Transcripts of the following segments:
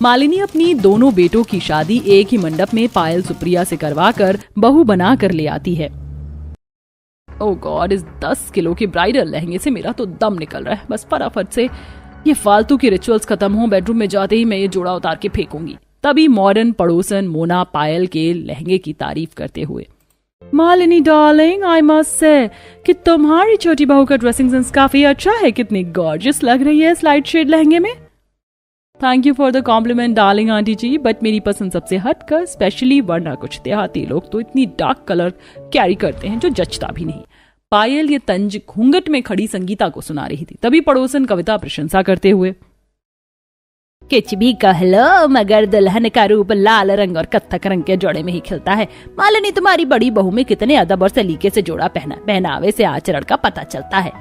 मालिनी अपनी दोनों बेटों की शादी एक ही मंडप में पायल सुप्रिया से करवाकर बहू बना कर ले आती है। ओह गॉड, इस 10 किलो के ब्राइडल लहंगे से मेरा तो दम निकल रहा है। बस फटाफट से ये फालतू की रिचुअल्स खत्म हो, बेडरूम में जाते ही मैं ये जोड़ा उतार के फेंकूंगी। तभी मॉडर्न पड़ोसन मोना पायल के लहंगे की तारीफ करते हुए, Malini darling, I must say कि तुम्हारी छोटी बहू का ड्रेसिंग सेंस काफी अच्छा है। कितनी गॉर्जियस लग रही है इस लाइट शेड लहंगे में। Thank you for the compliment darling aunty ji, but मेरी पसंद सबसे हटकर, स्पेशली वरना कुछ देहाती लोग तो इतनी डार्क कलर कैरी करते हैं जो जचता भी नहीं। पायल ये तंज घूंघट में खड़ी संगीता को सुना रही थी। तभी पड़ोसन कविता प्रशंसा करते हुए, कुछ भी कह लो मगर दुल्हन का रूप लाल रंग और कत्थक रंग के जोड़े में ही खिलता है। मालिनी, तुम्हारी बड़ी बहू में कितने अदब और सलीके से जोड़ा पहनावे से आचरण का पता चलता है।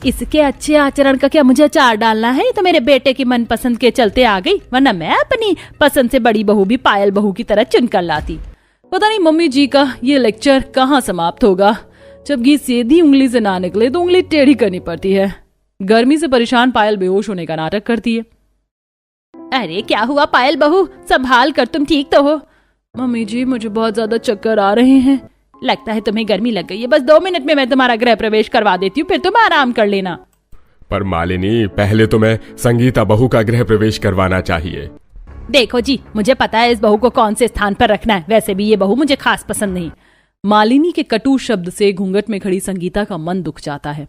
इसके अच्छे आचरण का क्या मुझे अचार डालना है? तो मेरे बेटे की मनपसंद के चलते आ गई, वरना मैं अपनी पसंद से बड़ी बहू भी पायल बहू की तरह चुनकर लाती। पता नहीं मम्मी जी का ये लेक्चर कहाँ समाप्त होगा। जब घी सीधी उंगली से ना निकले तो उंगली टेढ़ी करनी पड़ती है। गर्मी से परेशान पायल बेहोश होने का नाटक करती है। अरे क्या हुआ पायल बहू, संभाल कर, तुम ठीक तो हो? मम्मी जी, मुझे बहुत ज्यादा चक्कर आ रहे हैं। लगता है तुम्हें गर्मी लग गई है। बस 2 मिनट में मैं तुम्हारा गृह प्रवेश करवा देती हूँ, फिर तुम आराम कर लेना। पर मालिनी, पहले तो मैं संगीता बहू का गृह प्रवेश करवाना चाहिए। देखो जी, मुझे पता है इस बहू को कौन से स्थान पर रखना है। वैसे भी ये बहू मुझे खास पसंद नहीं। मालिनी के कटु शब्द से घूंघट में खड़ी संगीता का मन दुख जाता है।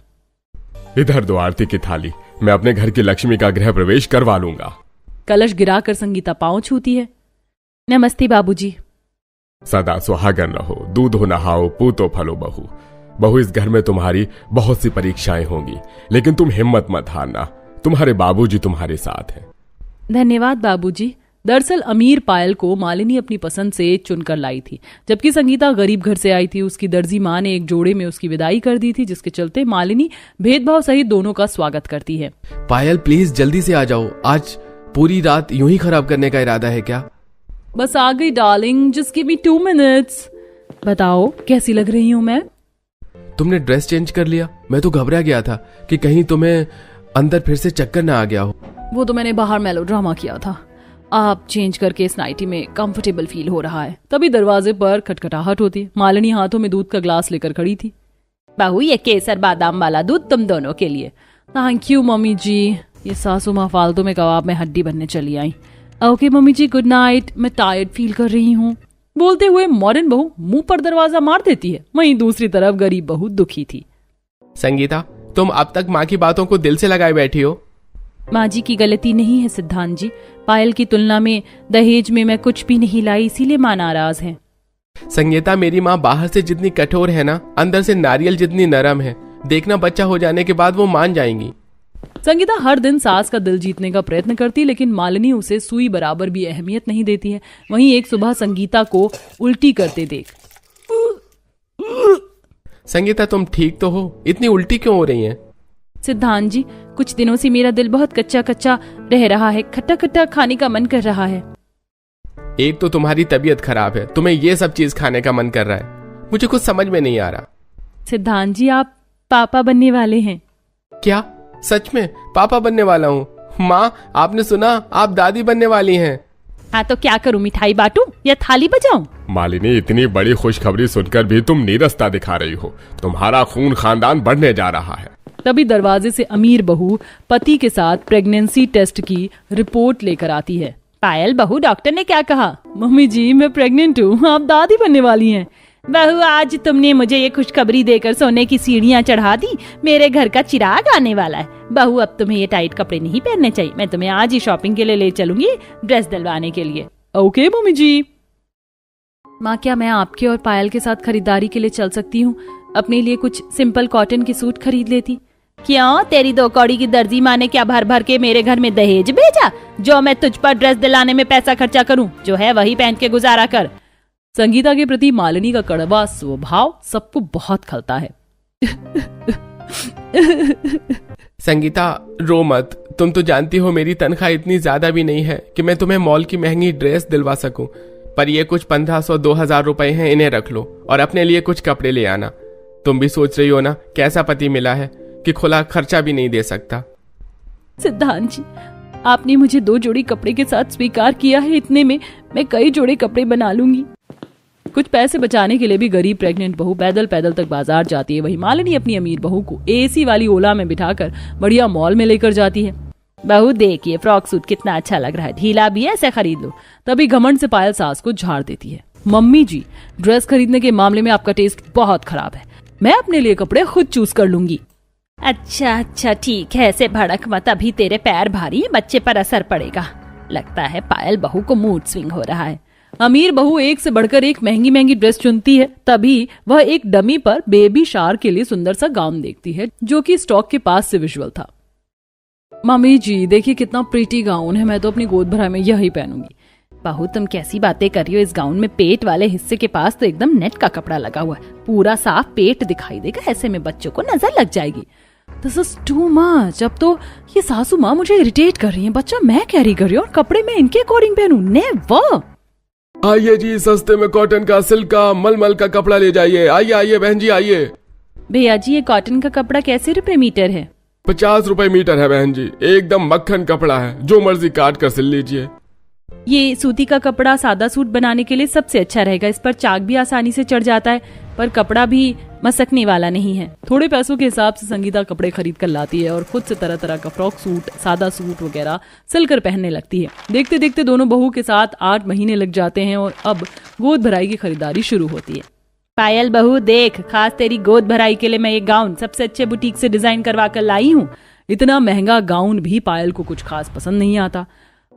इधर दो आरती की थाली, मैं अपने घर की लक्ष्मी का गृह प्रवेश करवा लूंगा। कलश गिराकर संगीता पांव छूती है। नमस्ते बाबूजी। सदा सुहागन रहो, दूधो नहाओ, पूतो फलो बहू। बहू, इस घर में तुम्हारी बहुत सी परीक्षाएं होंगी, लेकिन तुम हिम्मत मत हारना, तुम्हारे बाबूजी तुम्हारे साथ हैं। धन्यवाद बाबूजी। दरअसल अमीर पायल को मालिनी अपनी पसंद से चुनकर लाई थी, जबकि संगीता गरीब घर से आई थी। उसकी दर्जी माँ ने एक जोड़े में उसकी विदाई कर दी थी, जिसके चलते मालिनी भेदभाव सहित दोनों का स्वागत करती है। पायल प्लीज जल्दी से आ जाओ, आज पूरी रात यूं ही खराब करने का इरादा है क्या? बस आ गई darling, just give me 2 minutes. बताओ कैसी लग रही हूँ मैं? तुमने ड्रेस चेंज कर लिया? मैं तो घबरा गया था कि कहीं तुम्हें अंदर फिर से चक्कर ना आ गया हो। वो तो मैंने बाहर मेलोड्रामा किया था। आप चेंज करके इस नाइटी में कंफर्टेबल फील हो रहा है। तभी दरवाजे पर खटखटाहट होती। मालिनी हाथों में दूध का ग्लास लेकर खड़ी थी। बहू, ये केसर बादाम वाला दूध तुम दोनों के लिए। थैंक यू मम्मी जी। ये सासू माँ फालतू में कबाब में हड्डी बनने चली आई। ओके मम्मी जी, गुड नाइट, मैं टायर्ड फील कर रही हूँ। बोलते हुए मॉडर्न बहू मुंह पर दरवाजा मार देती है। वहीं दूसरी तरफ गरीब बहू दुखी थी। संगीता, तुम अब तक माँ की बातों को दिल से लगाए बैठी हो। माँ जी की गलती नहीं है सिद्धांत जी। पायल की तुलना में दहेज में मैं कुछ भी नहीं लाई, इसीलिए माँ नाराज है। संगीता, मेरी माँ बाहर से जितनी कठोर है ना, अंदर से नारियल जितनी नरम है। देखना, बच्चा हो जाने के बाद वो मान जाएंगी। संगीता हर दिन सास का दिल जीतने का प्रयत्न करती, लेकिन मालिनी उसे सुई बराबर भी अहमियत नहीं देती है। वहीं एक सुबह संगीता को उल्टी करते देख, संगीता तुम ठीक तो हो? इतनी उल्टी क्यों हो रही हैं? सिद्धांत जी, कुछ दिनों से मेरा दिल बहुत कच्चा कच्चा रह रहा है। खट्टा खट्टा खाने का मन कर रहा है। एक तो तुम्हारी तबीयत खराब है, तुम्हें ये सब चीज खाने का मन कर रहा है। मुझे कुछ समझ में नहीं आ रहा। सिद्धांत जी, आप पापा बनने वाले हैं। क्या? सच में पापा बनने वाला हूँ? माँ, आपने सुना, आप दादी बनने वाली हैं। हाँ तो क्या करूँ, मिठाई बांटूं या थाली बजाऊं? मालिनी, इतनी बड़ी खुशखबरी सुनकर भी तुम नीरसता दिखा रही हो। तुम्हारा खून खानदान बढ़ने जा रहा है। तभी दरवाजे से अमीर बहू पति के साथ प्रेगनेंसी टेस्ट की रिपोर्ट लेकर आती है। पायल बहू, डॉक्टर ने क्या कहा? मम्मी जी, मैं प्रेग्नेंट हूँ, आप दादी बनने वाली हैं। बहू, आज तुमने मुझे ये खुशखबरी देकर सोने की सीढ़ियाँ चढ़ा दी। मेरे घर का चिराग आने वाला है। बहू, अब तुम्हें ये टाइट कपड़े नहीं पहनने चाहिए। मैं तुम्हें आज ही शॉपिंग के लिए ले चलूंगी, ड्रेस दिलवाने के लिए। ओके मम्मी जी। माँ, क्या मैं आपके और पायल के साथ खरीदारी के लिए चल सकती हूँ? अपने लिए कुछ सिंपल कॉटन के सूट खरीद लेती। क्यों, तेरी 2 कौड़ी की दर्जी माँ ने क्या भर भर के मेरे घर में दहेज भेजा जो मैं तुझ पर ड्रेस दिलाने में पैसा खर्चा करूं? जो है वही पहन के गुजारा कर। संगीता के प्रति मालिनी का कड़वा स्वभाव सबको बहुत खलता है। संगीता, रो मत। तुम तो जानती हो मेरी तनख्वाह इतनी ज्यादा भी नहीं है कि मैं तुम्हें मॉल की महंगी ड्रेस दिलवा सकूं। पर ये कुछ 1500-2000 रुपए हैं, इन्हें रख लो और अपने लिए कुछ कपड़े ले आना। तुम भी सोच रही हो ना, कैसा पति मिला है कि खुला खर्चा भी नहीं दे सकता। सिद्धांत जी, आपने मुझे 2 जोड़ी कपड़े के साथ स्वीकार किया है, इतने में मैं कई जोड़े कपड़े बना लूंगी। कुछ पैसे बचाने के लिए भी गरीब प्रेग्नेंट बहू पैदल पैदल तक बाजार जाती है। वही मालिनी अपनी अमीर बहू को एसी वाली ओला में बिठाकर बढ़िया मॉल में लेकर जाती है। बहू देखिए फ्रॉक सूट कितना अच्छा लग रहा है, ढीला भी है, ऐसे खरीद लो। तभी घमंड से पायल सास को झाड़ देती है। मम्मी जी, ड्रेस खरीदने के मामले में आपका टेस्ट बहुत खराब है, मैं अपने लिए कपड़े खुद चूज कर लूंगी। अच्छा ठीक है, ऐसे भड़क मत, अभी तेरे पैर भारी है, बच्चे पर असर पड़ेगा। लगता है पायल बहू को मूड स्विंग हो रहा है। अमीर बहू एक से बढ़कर एक महंगी महंगी ड्रेस चुनती है। तभी वह एक डमी पर बेबी शार के लिए सुंदर सा गाउन देखती है जो कि स्टॉक के पास से विजुअल था। मम्मी जी देखिए कितना प्रीटी गाउन है, मैं तो अपनी गोद भराई में यही पहनूंगी। बहू तुम कैसी बातें कर रही हो, इस गाउन में पेट वाले हिस्से के पास तो एकदम नेट का कपड़ा लगा हुआ है, पूरा साफ पेट दिखाई देगा, ऐसे में बच्चों को नजर लग जाएगी। This is too much. अब तो ये सासू माँ मुझे इरिटेट कर रही है, बच्चा मैं कैरी कर रही हूँ और कपड़े में इनके अकॉर्डिंग पहनूं, नेवर। आइए जी, सस्ते में कॉटन का, सिल्क का, मलमल का कपड़ा ले जाइए। आइए आइए बहन जी आइए। भैया जी ये कॉटन का कपड़ा कैसे रुपए मीटर है? 50 रुपए मीटर है बहन जी, एकदम मक्खन कपड़ा है, जो मर्जी काट कर सिल लीजिए। ये सूती का कपड़ा सादा सूट बनाने के लिए सबसे अच्छा रहेगा, इस पर चाक भी आसानी से चढ़ जाता है, पर कपड़ा भी मसकने वाला नहीं है। थोड़े पैसों के हिसाब से संगीता कपड़े खरीद कर लाती है और खुद से तरह तरह का फ्रॉक सूट, सादा सूट वगैरह सिलकर पहनने लगती है। देखते देखते दोनों बहू के साथ 8 महीने लग जाते हैं और अब गोद भराई की खरीदारी शुरू होती है। पायल बहू देख, खास तेरी गोद भराई के लिए मैं ये गाउन सबसे अच्छे बुटीक से डिजाइन करवा कर लाई हूँ। इतना महंगा गाउन भी पायल को कुछ खास पसंद नहीं आता।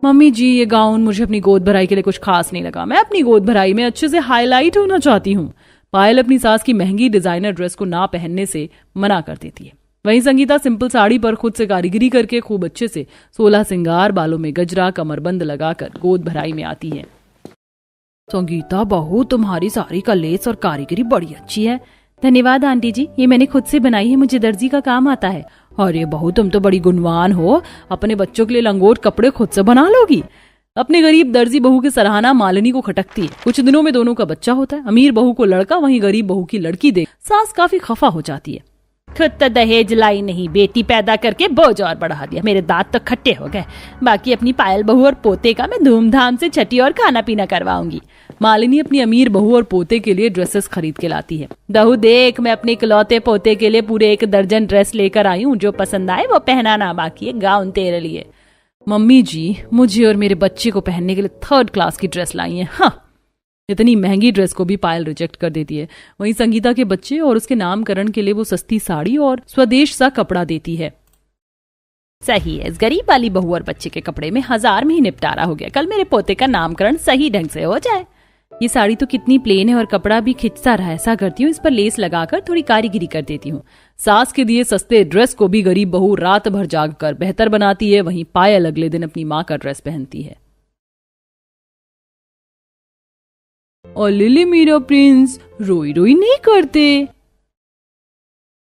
मम्मी जी ये गाउन मुझे अपनी गोद भराई के लिए कुछ खास नहीं लगा, मैं अपनी गोद भराई में अच्छे से हाईलाइट होना चाहती हूँ। पायल अपनी सास की महंगी डिजाइनर ड्रेस को ना पहनने से मना कर देती है। वहीं संगीता सिंपल साड़ी पर खुद से कारीगरी करके खूब अच्छे से 16 सिंगार, बालों में गजरा, कमरबंद लगाकर गोद भराई में आती है। संगीता बहू तुम्हारी साड़ी का लेस और कारीगरी बड़ी अच्छी है। धन्यवाद आंटी जी, ये मैंने खुद से बनाई है, मुझे दर्जी का काम आता है। अरे बहू तुम तो बड़ी गुणवान हो, अपने बच्चों के लिए लंगोट कपड़े खुद से बना लोगी। अपने गरीब दर्जी बहू की सराहना मालिनी को खटकती है। कुछ दिनों में दोनों का बच्चा होता है। अमीर बहू को लड़का, वहीं गरीब बहू की लड़की देख सास काफी खफा हो जाती है। खुद तो दहेज लाई नहीं, बेटी पैदा करके बोझ और बढ़ा दिया, मेरे दांत तो खट्टे हो गए। बाकी अपनी पायल बहू और पोते का मैं धूमधाम से छठी और खाना पीना करवाऊंगी। मालिनी अपनी अमीर बहू और पोते के लिए ड्रेसेस खरीद के लाती है। बहू देख, मैं अपने इकलौते पोते के लिए पूरे 1 दर्जन ड्रेस लेकर आई हूँ, जो पसंद आए वो पहनाना, बाकी है गाउन तेरे लिए। मम्मी जी मुझे और मेरे बच्चे को पहनने के लिए 3rd क्लास की ड्रेस लाई है। हाँ, इतनी महंगी ड्रेस को भी पायल रिजेक्ट कर देती है। वहीं संगीता के बच्चे और उसके नामकरण के लिए वो सस्ती साड़ी और स्वदेश सा कपड़ा देती है। सही है, इस गरीब वाली बहू और बच्चे के कपड़े में 1000 में ही निपटारा हो गया। कल मेरे पोते का नामकरण सही ढंग से हो जाए। ये साड़ी तो कितनी प्लेन है और कपड़ा भी खिंचता रहा। ऐसा करती हूँ, इस पर लेस लगाकर थोड़ी कारीगरी कर देती हूँ। सास के दिए सस्ते ड्रेस को भी गरीब बहू रात भर जाग कर बेहतर बनाती है। वहीं पायल अगले दिन अपनी माँ का ड्रेस पहनती है। और लिली मेरा प्रिंस रोई रोई नहीं करते।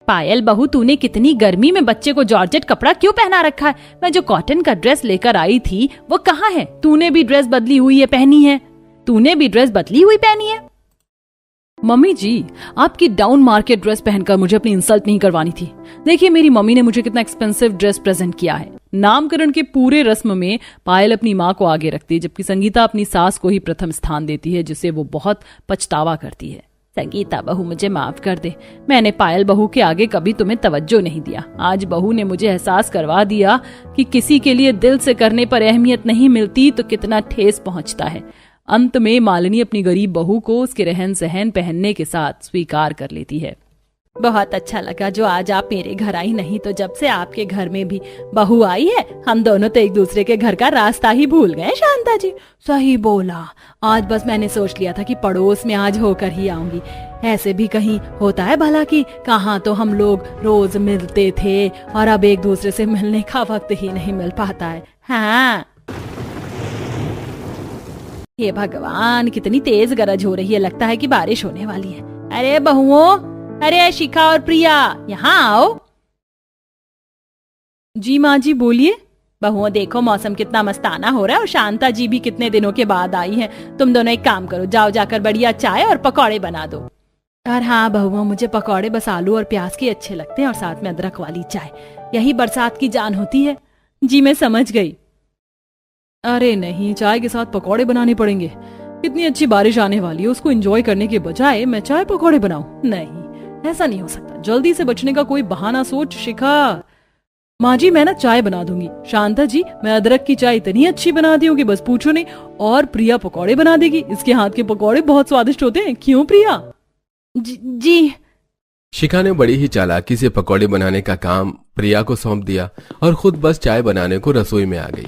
पायल बहू तूने कितनी गर्मी में बच्चे को जॉर्जेट कपड़ा क्यों पहना रखा है? मैं जो कॉटन का ड्रेस लेकर आई थी वो कहाँ है? तूने भी ड्रेस बदली हुई है पहनी है? तूने भी ड्रेस बदली हुई पहनी है? मम्मी जी आपकी डाउन मार्केट ड्रेस पहनकर मुझे अपनी इंसल्ट नहीं करवानी थी। देखिए मेरी मम्मी ने मुझे कितना एक्सपेंसिव ड्रेस प्रेजेंट किया है। नामकरण के पूरे रस्म में पायल अपनी माँ को आगे रखती है, जबकि संगीता अपनी सास को ही प्रथम स्थान देती है, जिसे वो बहुत पछतावा करती है। संगीता बहू मुझे माफ कर दे, मैंने पायल बहू के आगे कभी तुम्हें तवज्जो नहीं दिया। आज बहू ने मुझे एहसास करवा दिया कि किसी के लिए दिल से करने पर अहमियत नहीं मिलती तो कितना ठेस पहुंचता है। अंत में मालिनी अपनी गरीब बहू को उसके रहन सहन पहनने के साथ स्वीकार कर लेती है। बहुत अच्छा लगा जो आज आप मेरे घर आई, नहीं तो जब से आपके घर में भी बहू आई है हम दोनों तो एक दूसरे के घर का रास्ता ही भूल गए। शांता जी सही बोला, आज बस मैंने सोच लिया था कि पड़ोस में आज होकर ही आऊंगी। ऐसे भी कहीं होता है भला कि कहाँ तो हम लोग रोज मिलते थे और अब एक दूसरे से मिलने का वक्त ही नहीं मिल पाता है। हाँ हे भगवान, कितनी तेज गरज हो रही है, लगता है कि बारिश होने वाली है। अरे बहुओं, अरे शिखा और प्रिया यहाँ आओ। जी माँ जी बोलिए। बहुओं देखो मौसम कितना मस्ताना हो रहा है और शांता जी भी कितने दिनों के बाद आई हैं। तुम दोनों एक काम करो, जाओ जाकर बढ़िया चाय और पकौड़े बना दो। और हाँ बहुओं, मुझे पकौड़े बस आलू और प्याज के अच्छे लगते हैं और साथ में अदरक वाली चाय, यही बरसात की जान होती है। जी मैं समझ गई। अरे नहीं, चाय के साथ पकौड़े बनाने पड़ेंगे। इतनी अच्छी बारिश आने वाली है, उसको एंजॉय करने के बजाय मैं चाय पकौड़े बनाऊं? नहीं, ऐसा नहीं हो सकता। जल्दी से बचने का कोई बहाना सोच शिखा। माँ जी, मैं ना चाय बना दूंगी। शांता जी, मैं अदरक की चाय इतनी अच्छी बनाती हूँ कि बस पूछो नहीं। और प्रिया पकौड़े बना देगी, इसके हाथ के पकौड़े बहुत स्वादिष्ट होते हैं। क्यों प्रिया? जी। शिखा ने बड़ी ही चालाकी से पकौड़े बनाने का काम प्रिया को सौंप दिया और खुद बस चाय बनाने को रसोई में आ गई।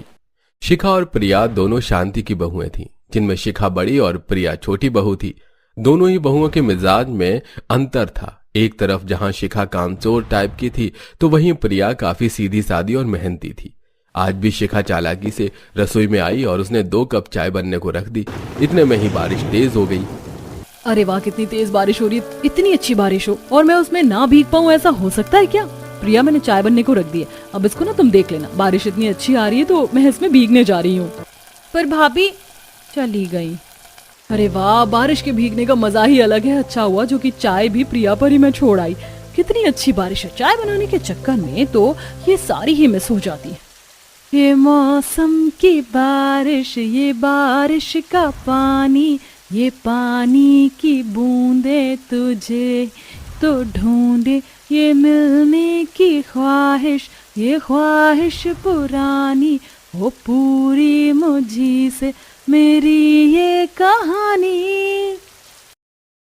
शिखा और प्रिया दोनों शांति की बहुएं थीं, जिनमें शिखा बड़ी और प्रिया छोटी बहू थी। दोनों ही बहुओं के मिजाज में अंतर था। एक तरफ जहां शिखा कामचोर टाइप की थी, तो वहीं प्रिया काफी सीधी सादी और मेहनती थी। आज भी शिखा चालाकी से रसोई में आई और उसने 2 कप चाय बनने को रख दी। इतने में ही बारिश तेज हो गई। अरे वाह, कितनी तेज बारिश हो रही है। इतनी अच्छी बारिश हो और मैं उसमें ना भीग पाऊं, ऐसा हो सकता है क्या? प्रिया, मैंने चाय बनने को रख दी है, अब इसको ना तुम देख लेना। बारिश इतनी अच्छी आ रही है तो मैं इसमें भीगने जा रही हूँ। पर भाभी चली गई। अरे वाह, बारिश के भीगने का मजा ही अलग है। अच्छा हुआ जो कि चाय भी प्रिया पर ही मैं छोड़ आई। कितनी अच्छी बारिश है। चाय बनाने के चक्कर में तो ये सारी ही मिस हो जाती है। ये मौसम की बारिश, ये बारिश का पानी, ये पानी की बूंदे तुझे तो ढूंढे, ये मिलने की ख्वाहिश, ये ख्वाहिश पुरानी, वो पूरी मुझी से मेरी ये कहानी।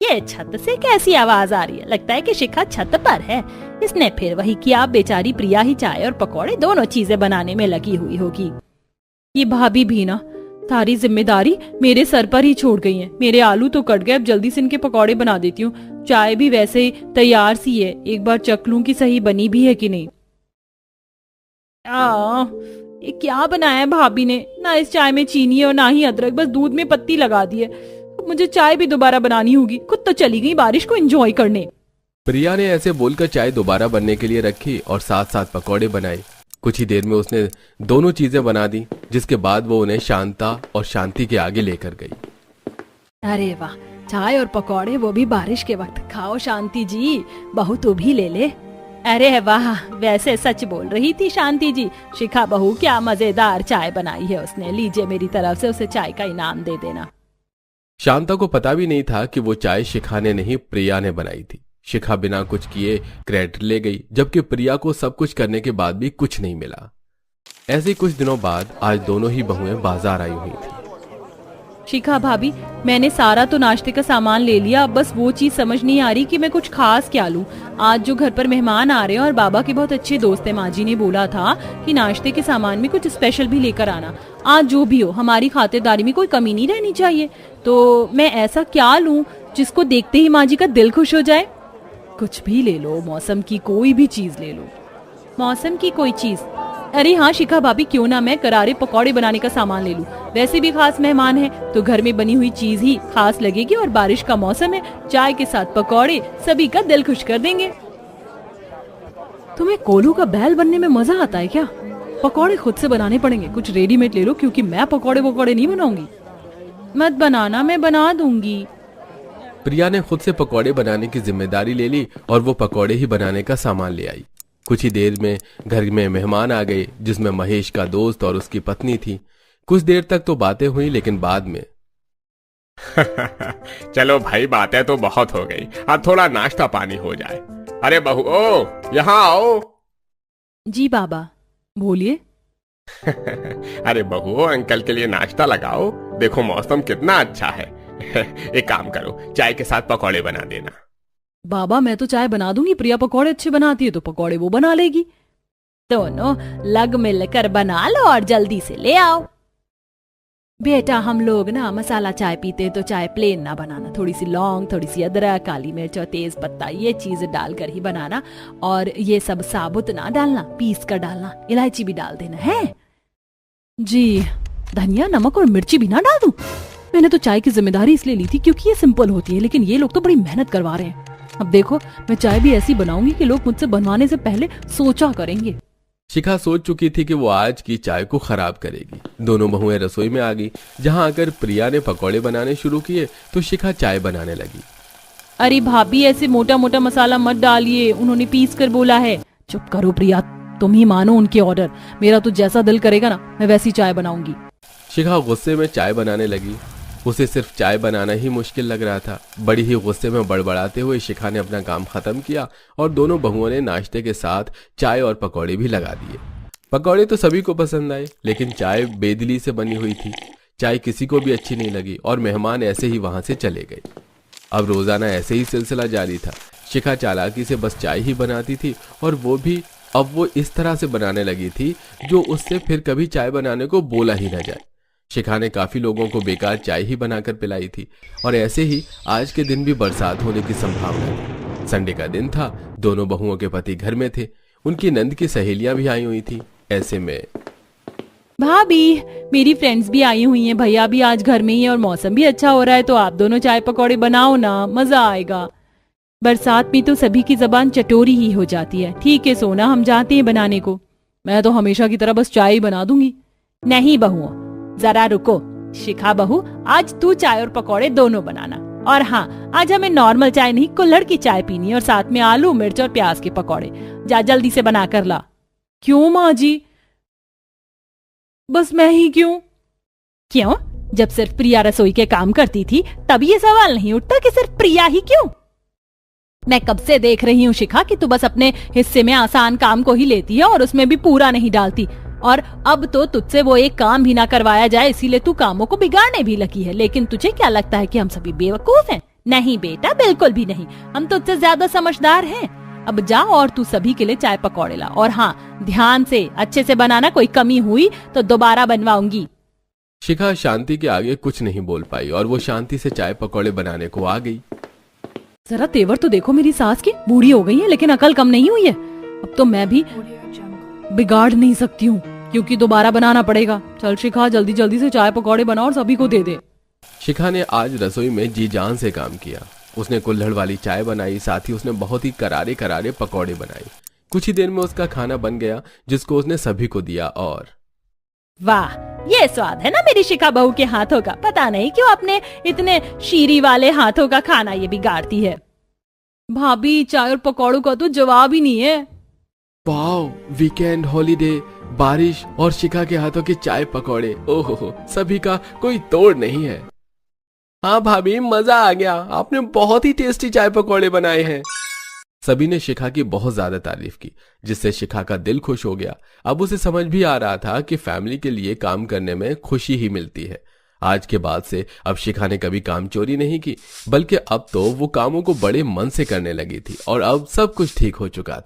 ये छत से कैसी आवाज आ रही है? लगता है कि शिखा छत पर है। इसने फिर वही किया। बेचारी प्रिया ही चाय और पकौड़े दोनों चीजें बनाने में लगी हुई होगी। ये भाभी भी ना सारी जिम्मेदारी मेरे सर पर ही छोड़ गई है। मेरे आलू तो कट गए, अब जल्दी से इनके पकौड़े बना देती हूँ। चाय भी वैसे ही तैयार सी है, एक बार चख लूं कि सही बनी भी है कि नहीं। ये क्या बनाया है भाभी ने? ना इस चाय में चीनी है और ना ही अदरक, बस दूध में पत्ती लगा दी है। मुझे चाय भी दोबारा बनानी होगी। खुद तो चली गई बारिश को एंजॉय करने। प्रिया ने ऐसे बोलकर चाय दोबारा बनने के लिए रखी और साथ साथ पकौड़े बनाए। कुछ ही देर में उसने दोनों चीजें बना दी, जिसके बाद वो उन्हें शांता और शांति के आगे लेकर गई। अरे वाह, चाय और पकौड़े, वो भी बारिश के वक्त। खाओ शांति जी, बहू तू भी ले ले। अरे वाह, वैसे सच बोल रही थी शांति जी। शिखा बहू क्या मजेदार चाय बनाई है उसने। लीजिए, मेरी तरफ से उसे चाय का इनाम दे देना। शांता को पता भी नहीं था कि वो चाय शिखा ने नहीं, प्रिया ने बनाई थी। शिखा बिना कुछ किए क्रेडिट ले गई, जबकि प्रिया को सब कुछ करने के बाद भी कुछ नहीं मिला। ऐसे कुछ दिनों बाद आज दोनों ही बहुएं बाजार आई हुई थी। शिखा भाभी, मैंने सारा तो नाश्ते का सामान ले लिया, अब बस वो चीज समझ नहीं आ रही कि मैं कुछ खास क्या लूं। आज जो घर पर मेहमान आ रहे हैं और बाबा के बहुत अच्छे दोस्त हैं, माँ जी ने बोला था कि नाश्ते के सामान में कुछ स्पेशल भी लेकर आना। आज जो भी हो, हमारी खातिरदारी में कोई कमी नहीं रहनी चाहिए। तो मैं ऐसा क्या लूं जिसको देखते ही माँ जी का दिल खुश हो जाए? कुछ भी ले लो, मौसम की कोई भी चीज ले लो। मौसम की कोई चीज? अरे हाँ शिखा भाभी, क्यों ना मैं करारे पकौड़े बनाने का सामान ले लूं। वैसे भी खास मेहमान है तो घर में बनी हुई चीज ही खास लगेगी, और बारिश का मौसम है, चाय के साथ पकौड़े सभी का दिल खुश कर देंगे। तुम्हें कोलू का बैल बनने में मजा आता है क्या? पकौड़े खुद से बनाने पड़ेंगे, कुछ रेडीमेड ले लो, क्योंकि मैं पकौड़े नहीं बनाऊंगी। मत बनाना, मैं बना दूंगी। प्रिया ने खुद से पकौड़े बनाने की जिम्मेदारी ले ली और वो पकौड़े ही बनाने का सामान ले आई। कुछ ही देर में घर में मेहमान आ गए, जिसमें महेश का दोस्त और उसकी पत्नी थी। कुछ देर तक तो बातें हुई, लेकिन बाद में चलो भाई, बातें तो बहुत हो गई, अब थोड़ा नाश्ता पानी हो जाए। अरे बहू, ओ यहाँ आओ। जी बाबा, बोलिए। अरे बहू, अंकल के लिए नाश्ता लगाओ, देखो मौसम कितना अच्छा है। एक काम करो, चाय के साथ पकौड़े बना देना। बाबा, मैं तो चाय बना दूंगी, प्रिया पकौड़े अच्छे बनाती है तो पकौड़े वो बना लेगी। दोनों लग मिलकर बना लो और जल्दी से ले आओ। बेटा, हम लोग ना मसाला चाय पीते हैं तो चाय प्लेन ना बनाना, थोड़ी सी लौंग, थोड़ी सी अदरक, काली मिर्च और तेज पत्ता, ये चीज डालकर ही बनाना। और ये सब साबुत ना डालना, पीस कर डालना, इलायची भी डाल देना है जी। धनिया, नमक और मिर्ची भी ना डाल दूं? मैंने तो चाय की जिम्मेदारी इसलिए ली थी क्योंकि ये सिंपल होती है, लेकिन ये लोग तो बड़ी मेहनत करवा रहे हैं। अब देखो, मैं चाय भी ऐसी बनाऊंगी कि लोग मुझसे बनवाने से पहले सोचा करेंगे। शिखा सोच चुकी थी कि वो आज की चाय को खराब करेगी। दोनों बहुएं रसोई में आ गई। जहां आकर प्रिया ने पकौड़े बनाने शुरू किए तो शिखा चाय बनाने लगी। अरे भाभी, ऐसे मोटा मोटा मसाला मत डालिए, उन्होंने पीस कर बोला है। चुप करो प्रिया, तुम ही मानो उनके ऑर्डर। मेरा तो जैसा दिल करेगा ना, मैं वैसी चाय बनाऊंगी। शिखा गुस्से में चाय बनाने लगी। उसे सिर्फ चाय बनाना ही मुश्किल लग रहा था। बड़ी ही गुस्से में बड़बड़ाते हुए शिखा ने अपना काम खत्म किया और दोनों बहुओं ने नाश्ते के साथ चाय और पकौड़े भी लगा दिए। पकौड़े तो सभी को पसंद आए, लेकिन चाय बेदिली से बनी हुई थी। चाय किसी को भी अच्छी नहीं लगी और मेहमान ऐसे ही वहां से चले गए। अब रोजाना ऐसे ही सिलसिला जारी था। शिखा चालाकी से बस चाय ही बनाती थी और वो भी अब वो इस तरह से बनाने लगी थी जो उससे फिर कभी चाय बनाने को बोला ही न जाए। शिखा ने काफी लोगों को बेकार चाय ही बनाकर पिलाई थी और ऐसे ही आज के दिन भी बरसात होने की संभावना थी। संडे का दिन था। दोनों बहुओं के पति घर में थे। उनकी नंद की सहेलियां भी आई हुई थी। ऐसे में भाभी, मेरी फ्रेंड्स भी आई हुई हैं, भैया भी आज घर में ही है और मौसम भी अच्छा हो रहा है, तो आप दोनों चाय पकौड़े बनाओ ना, मजा आएगा। बरसात में तो सभी की जबान चटोरी ही हो जाती है। ठीक है सोना, हम जाते हैं बनाने को। मैं तो हमेशा की तरह बस चाय ही बना दूंगी। नहीं बहुओं, जरा रुको। शिखा बहू, आज तू चाय और पकौड़े दोनों बनाना। और हाँ, आज हमें नॉर्मल चाय नहीं, कुल्हड़ की चाय पीनी है और साथ में आलू मिर्च और प्याज के पकौड़े। जा जल्दी से बना कर ला। क्यों माँ जी? बस मैं ही क्यों? क्यों? जब सिर्फ प्रिया रसोई के काम करती थी तब ये सवाल नहीं उठता कि सिर्फ प्रिया ही क्यों? मैं कब से देख रही हूँ शिखा कि तू बस अपने हिस्से में आसान काम को ही लेती है और उसमें भी पूरा नहीं डालती। और अब तो तुझसे वो एक काम भी ना करवाया जाए, इसीलिए तू कामों को बिगाड़ने भी लगी है। लेकिन तुझे क्या लगता है कि हम सभी बेवकूफ हैं? नहीं बेटा, बिल्कुल भी नहीं। हम तुझसे ज्यादा समझदार हैं। अब जा और तू सभी के लिए चाय पकौड़े ला। और हाँ, ध्यान से अच्छे से बनाना, कोई कमी हुई तो दोबारा बनवाऊंगी। शिखा शांति के आगे कुछ नहीं बोल पाई और वो शांति से चाय पकौड़े बनाने को आ गई। जरा तेवर तो देखो मेरी सास की, बूढ़ी हो गई है लेकिन अकल कम नहीं हुई है। अब तो मैं भी बिगाड़ नहीं सकती हूँ क्योंकि दोबारा बनाना पड़ेगा। चल शिखा, जल्दी जल्दी से चाय पकौड़े बना और सभी को दे दे। शिखा ने आज रसोई में जी जान से काम किया। उसने कुल्हड़ वाली चाय बनाई, साथ ही उसने बहुत ही करारे करारे पकौड़े बनाए। कुछ ही देर में उसका खाना बन गया जिसको उसने सभी को दिया। और वाह, ये स्वाद है ना मेरी शिखा बहू के हाथों का। पता नहीं क्यों अपने इतने शीरी वाले हाथों का खाना ये बिगाड़ती है। भाभी, चाय और पकौड़ों का तो जवाब ही नहीं है। वाओ, वीकेंड, हॉलीडे, बारिश और शिखा के हाथों के चाय पकौड़े, ओहो, सभी का कोई तोड़ नहीं है। हाँ भाभी, मजा आ गया। आपने बहुत ही टेस्टी चाय पकौड़े बनाए हैं। सभी ने शिखा की बहुत ज्यादा तारीफ की, जिससे शिखा का दिल खुश हो गया। अब उसे समझ भी आ रहा था कि फैमिली के लिए काम करने में खुशी ही मिलती है। आज के बाद से अब शिखा ने कभी काम चोरी नहीं की, बल्कि अब तो वो कामों को बड़े मन से करने लगी थी और अब सब कुछ ठीक हो चुका था।